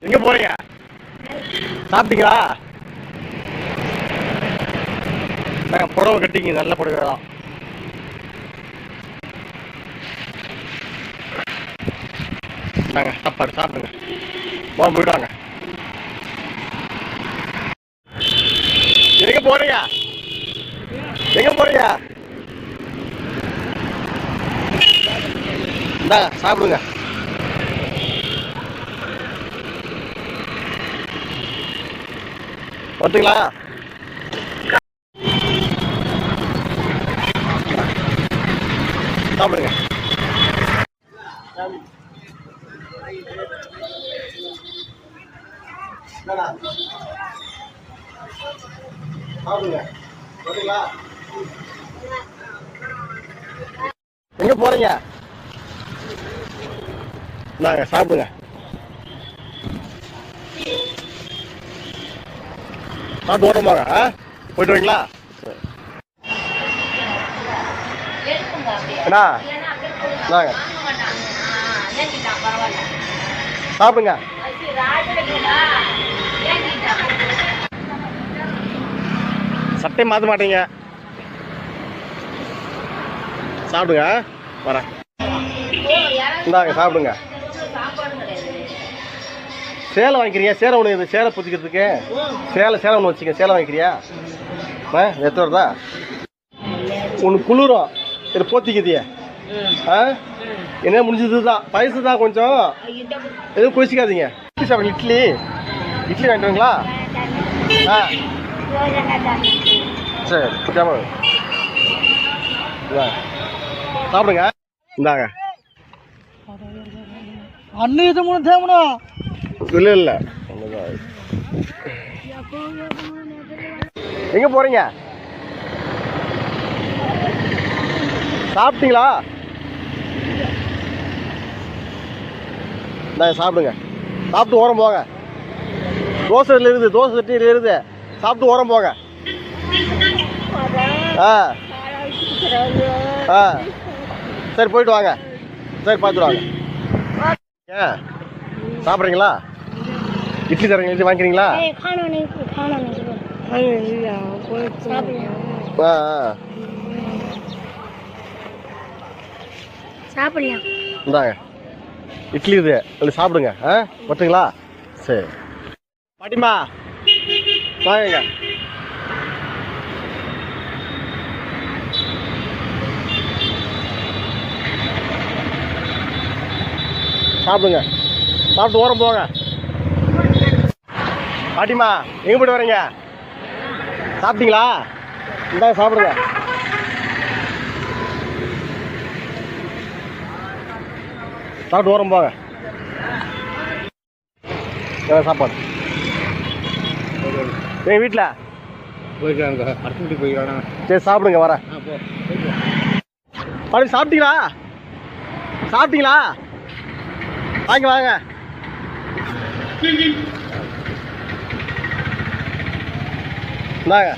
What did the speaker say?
எங்க போறீங்க? சாப்பிட்டீங்களா? புடவை கட்டிங்க, நல்ல புடவை தான். சாப்பாடு சாப்பிடுங்க. போயிடுவாங்க. எங்க போறீங்க? எங்க போறீங்க? இந்தாங்க சாப்பிடுங்க. வந்துங்களா? சாப்பிடுங்க. சாப்பிடுங்க. வந்துங்களா? எங்க போறீங்க? நாங்க சாப்பிடுங்க. சாப்பிட்டு ஓட்டமாங்க. போயிட்டு வரீங்களா? அண்ணா நாங்க சாப்பிடுங்க. சட்டை மாற்ற மாட்டீங்க. சாப்பிடுங்க. வரேன். இந்தாங்க சாப்பிடுங்க. சேலை வாங்கிக்கிறியா? சேலை ஒன்று இது, சேலை புத்திக்கிறதுக்கு சேலை ஒன்று வச்சுக்க. சேலை வாங்கிக்கிறியா? எத்தனை வருதா? ஒன்று குளிரும், இது போத்திக்குதியே. என்ன முடிஞ்சது தான், பைசு தான் கொஞ்சம். எதுவும் குளிச்சிக்காதீங்க. இட்லி வாங்கிட்டுங்களா? சரி சாப்பிடுங்க. இந்தாங்க. அண்ணு இது மூணு தேவனா? இல்லை எங்க போறீங்க? சாப்பிட்டீங்களா? சாப்பிடுங்க. சாப்பிட்டு ஓரம் போங்க. தோசை இருக்குது, தோசை சட்டி இருக்குது. சாப்பிட்டு ஓரம் போங்க. சரி போயிட்டு வாங்க. சரி பார்த்துட்டு வாங்க. சாப்பிட்றீங்களா? இட்லி தரீங்க, இட்லி வாங்கிக்கிறீங்களா? சாப்பிடலாம். இந்தாங்க இட்லி இது, இல்லை சாப்பிடுங்க. ஒட்டுங்களா? சரி பாட்டிமா வாங்க. சாப்பிடுங்க. சாப்பிட்டு ஓரம் போங்க. பாட்டிமா எங்கே போய்ட்டு வரீங்க? சாப்பிட்டீங்களா? இந்தாங்க சாப்பிடுங்க. சாப்பிட்டு ஓரம் போங்க. சாப்பாடு எங்கள் வீட்டில் போயிருக்காங்க. அடுத்த வீட்டுக்கு போயிருக்காங்க. சரி சாப்பிடுங்க. வரேன். பாட்டி சாப்பிட்டீங்களா? சாப்பிட்டீங்களா? வாங்க. இந்தாங்க